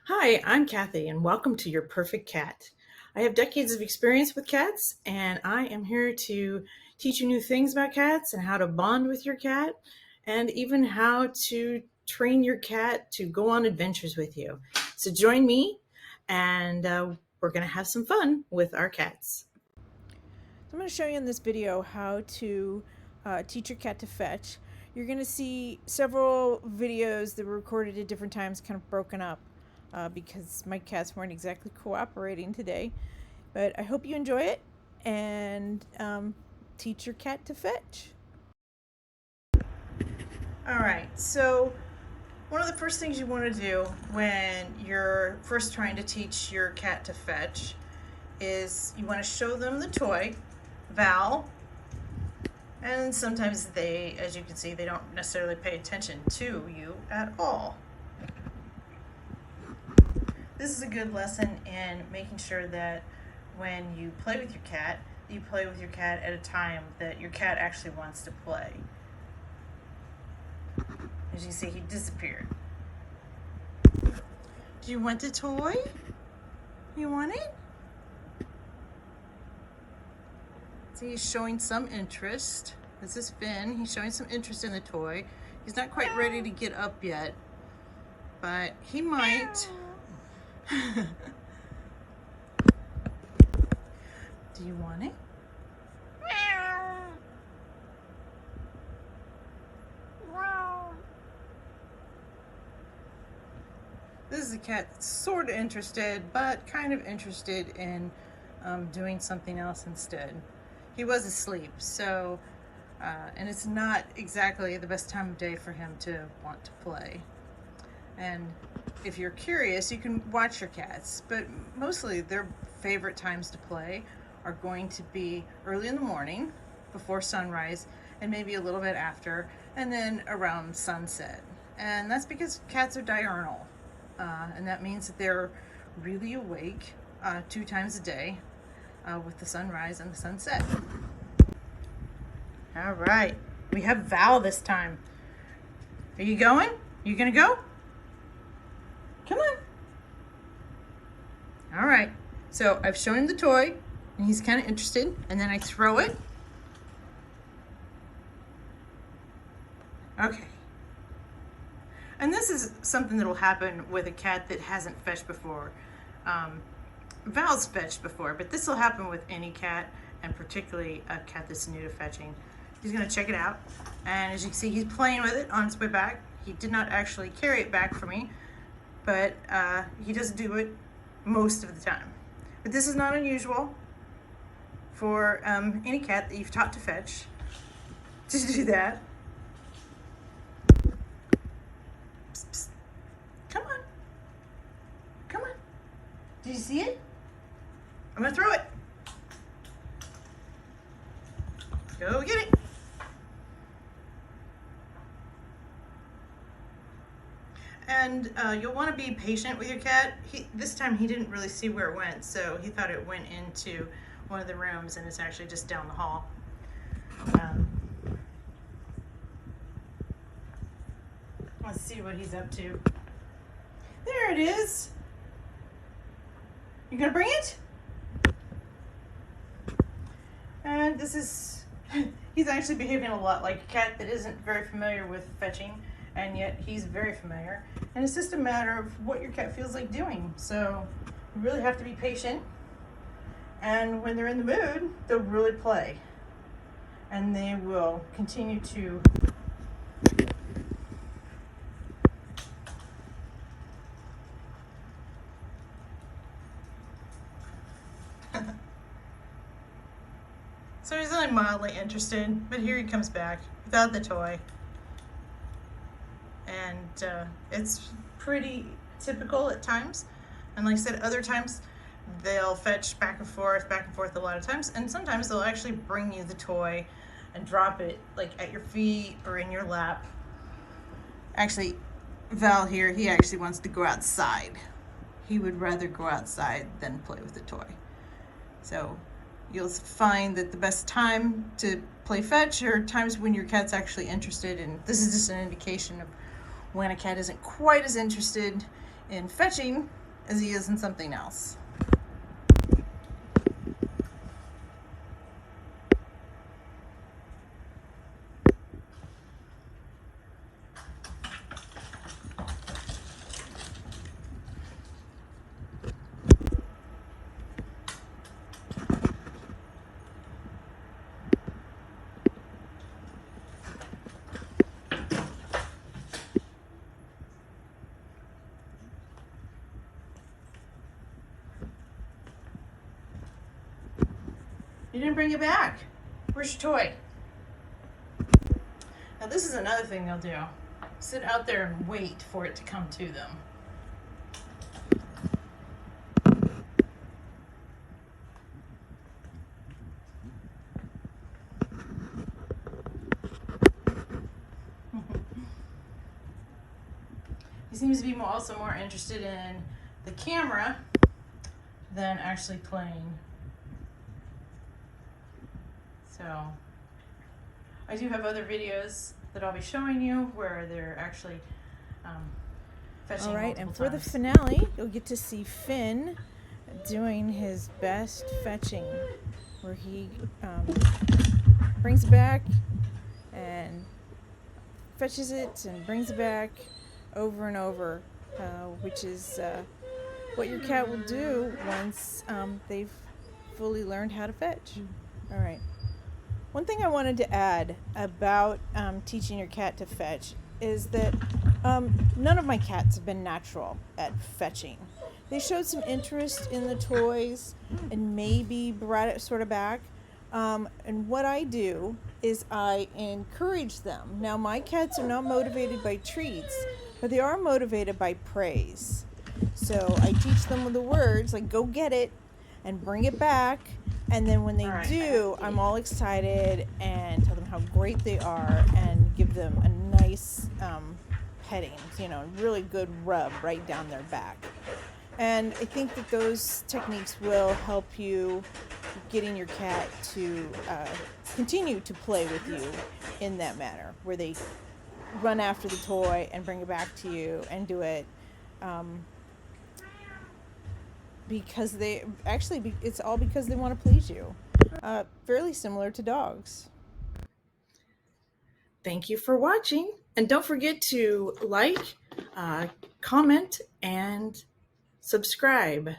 Hi, I'm Kathy, and welcome to Your Perfect Cat. I have decades of experience with cats, and I am here to teach you new things about cats and how to bond with your cat, and even how to train your cat to go on adventures with you. So join me, and we're going to have some fun with our cats. So I'm going to show you in this video how to teach your cat to fetch. You're going to see several videos that were recorded at different times kind of broken up because my cats weren't exactly cooperating today. But I hope you enjoy it and teach your cat to fetch. All right, so one of the first things you want to do when you're first trying to teach your cat to fetch is you want to show them the toy, Val, and sometimes they, as you can see, they don't necessarily pay attention to you at all. This is a good lesson in making sure that when you play with your cat, you play with your cat at a time that your cat actually wants to play. As you can see, he disappeared. Do you want the toy? You want it? See, he's showing some interest. This is Finn. He's showing some interest in the toy. He's not quite ready to get up yet, but he might. Do you want it? This is a cat that's sort of interested, but kind of interested in doing something else instead. He was asleep, so, and it's not exactly the best time of day for him to want to play. And if you're curious, you can watch your cats, but mostly their favorite times to play are going to be early in the morning, before sunrise, and maybe a little bit after, and then around sunset. And that's because cats are diurnal, and that means that they're really awake 2 times a day with the sunrise and the sunset. All right, we have Val this time. Are you going? You gonna go? Come on. All right, so I've shown him the toy, and he's kind of interested, and then I throw it. Okay. And this is something that will happen with a cat that hasn't fetched before. Val's fetched before, but this will happen with any cat, and particularly a cat that's new to fetching. He's gonna check it out, and as you can see, he's playing with it on its way back. He did not actually carry it back for me, but he does do it most of the time. But this is not unusual for any cat that you've taught to fetch to do that. Psst, psst. Come on. Come on. Did you see it? I'm gonna throw it. Go get it. And you'll want to be patient with your cat. This time he didn't really see where it went, so he thought it went into one of the rooms, and it's actually just down the hall. Let's see what he's up to. There it is. You gonna bring it? And this is, he's actually behaving a lot like a cat that isn't very familiar with fetching, and yet he's very familiar. And it's just a matter of what your cat feels like doing. So you really have to be patient. And when they're in the mood, they'll really play. And they will continue to So he's only mildly interested, but here he comes back without the toy. And it's pretty typical at times. And like I said, other times they'll fetch back and forth a lot of times. And sometimes they'll actually bring you the toy and drop it like at your feet or in your lap. Actually, Val here, he actually wants to go outside. He would rather go outside than play with the toy. So you'll find that the best time to play fetch are times when your cat's actually interested, and this is just an indication of when a cat isn't quite as interested in fetching as he is in something else. You didn't bring it back. Where's your toy? Now this is another thing they'll do. Sit out there and wait for it to come to them. He seems to be also more interested in the camera than actually playing. So I do have other videos that I'll be showing you where they're actually fetching. All right, and for the times. finale, you'll get to see Finn doing his best fetching, where he brings it back and fetches it and brings it back over and over, which is what your cat will do once they've fully learned how to fetch. All right. One thing I wanted to add about teaching your cat to fetch is that none of my cats have been natural at fetching. They showed some interest in the toys and maybe brought it sort of back. And what I do is I encourage them. Now, my cats are not motivated by treats, but they are motivated by praise. So I teach them with the words like, go get it and bring it back. And then when they do, I'm all excited and tell them how great they are and give them a nice petting, really good rub right down their back. And I think that those techniques will help you getting your cat to continue to play with you in that manner, where they run after the toy and bring it back to you and do it because it's all because they want to please you. Fairly similar to dogs. Thank you for watching, and don't forget to like, comment, and subscribe.